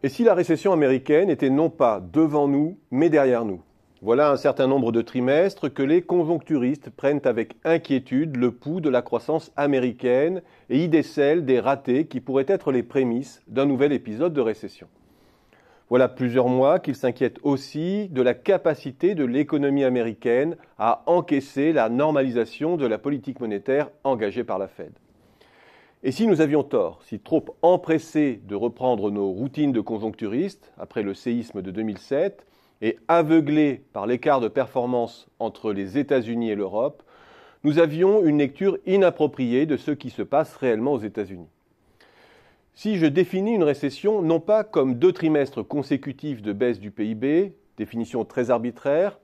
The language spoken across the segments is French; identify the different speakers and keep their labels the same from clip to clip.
Speaker 1: Et si la récession américaine était non pas devant nous, mais derrière nous? Voilà un certain nombre de trimestres que les conjoncturistes prennent avec inquiétude le pouls de la croissance américaine et y décèlent des ratés qui pourraient être les prémices d'un nouvel épisode de récession. Voilà plusieurs mois qu'ils s'inquiètent aussi de la capacité de l'économie américaine à encaisser la normalisation de la politique monétaire engagée par la Fed. Et si nous avions tort, si trop empressés de reprendre nos routines de conjoncturistes après le séisme de 2007 et aveuglés par l'écart de performance entre les États-Unis et l'Europe, nous avions une lecture inappropriée de ce qui se passe réellement aux États-Unis. Si je définis une récession non pas comme 2 trimestres consécutifs de baisse du PIB, définition très arbitraire,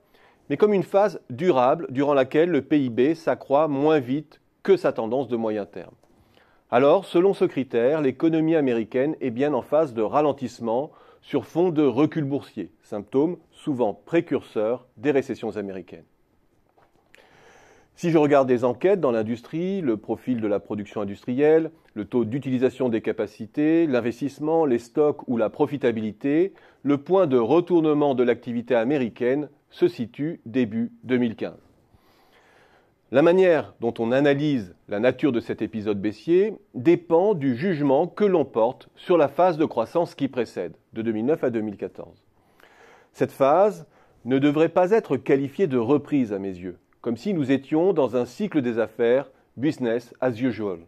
Speaker 1: mais comme une phase durable durant laquelle le PIB s'accroît moins vite que sa tendance de moyen terme. Alors, selon ce critère, l'économie américaine est bien en phase de ralentissement sur fond de recul boursier, symptôme souvent précurseur des récessions américaines. Si je regarde des enquêtes dans l'industrie, le profil de la production industrielle, le taux d'utilisation des capacités, l'investissement, les stocks ou la profitabilité, le point de retournement de l'activité américaine se situe début 2015. La manière dont on analyse la nature de cet épisode baissier dépend du jugement que l'on porte sur la phase de croissance qui précède, de 2009 à 2014. Cette phase ne devrait pas être qualifiée de reprise à mes yeux, comme si nous étions dans un cycle des affaires business as usual.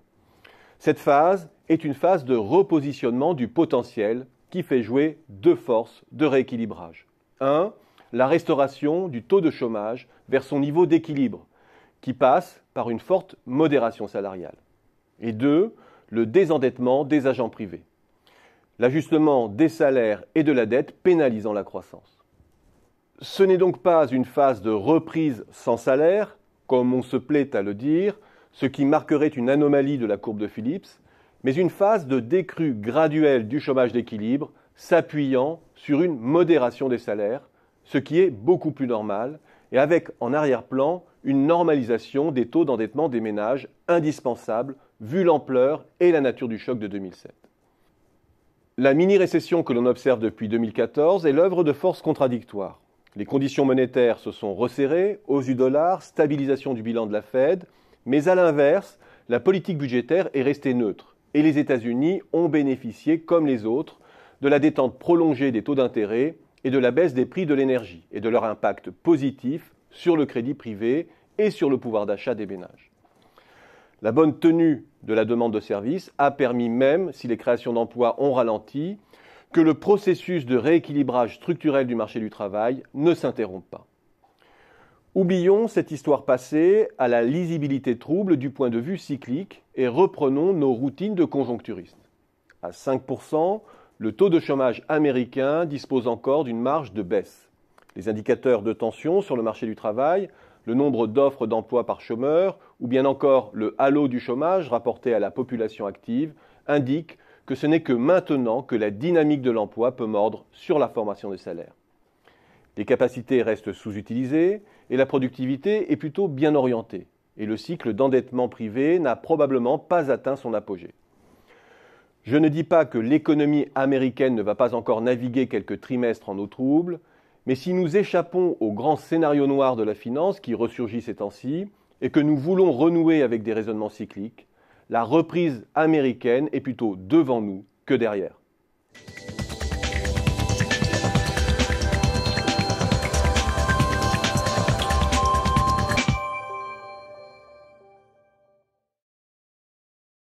Speaker 1: Cette phase est une phase de repositionnement du potentiel qui fait jouer 2 forces de rééquilibrage. 1. La restauration du taux de chômage vers son niveau d'équilibre, qui passe par une forte modération salariale. Et 2. Le désendettement des agents privés. L'ajustement des salaires et de la dette pénalisant la croissance. Ce n'est donc pas une phase de reprise sans salaire, comme on se plaît à le dire, ce qui marquerait une anomalie de la courbe de Phillips, mais une phase de décrue graduelle du chômage d'équilibre s'appuyant sur une modération des salaires, ce qui est beaucoup plus normal, et avec en arrière-plan une normalisation des taux d'endettement des ménages indispensable vu l'ampleur et la nature du choc de 2007. La mini-récession que l'on observe depuis 2014 est l'œuvre de forces contradictoires. Les conditions monétaires se sont resserrées, hausse du dollar, stabilisation du bilan de la Fed, mais à l'inverse, la politique budgétaire est restée neutre et les États-Unis ont bénéficié, comme les autres, de la détente prolongée des taux d'intérêt et de la baisse des prix de l'énergie et de leur impact positif sur le crédit privé et sur le pouvoir d'achat des ménages. La bonne tenue de la demande de services a permis, même si les créations d'emplois ont ralenti, que le processus de rééquilibrage structurel du marché du travail ne s'interrompt pas. Oublions cette histoire passée à la lisibilité trouble du point de vue cyclique et reprenons nos routines de conjoncturistes. À 5%, le taux de chômage américain dispose encore d'une marge de baisse. Les indicateurs de tension sur le marché du travail, le nombre d'offres d'emploi par chômeur ou bien encore le halo du chômage rapporté à la population active indiquent que ce n'est que maintenant que la dynamique de l'emploi peut mordre sur la formation des salaires. Les capacités restent sous-utilisées et la productivité est plutôt bien orientée. Et le cycle d'endettement privé n'a probablement pas atteint son apogée. Je ne dis pas que l'économie américaine ne va pas encore naviguer quelques trimestres en eau trouble, mais si nous échappons au grand scénario noir de la finance qui ressurgit ces temps-ci et que nous voulons renouer avec des raisonnements cycliques, la reprise américaine est plutôt devant nous que derrière.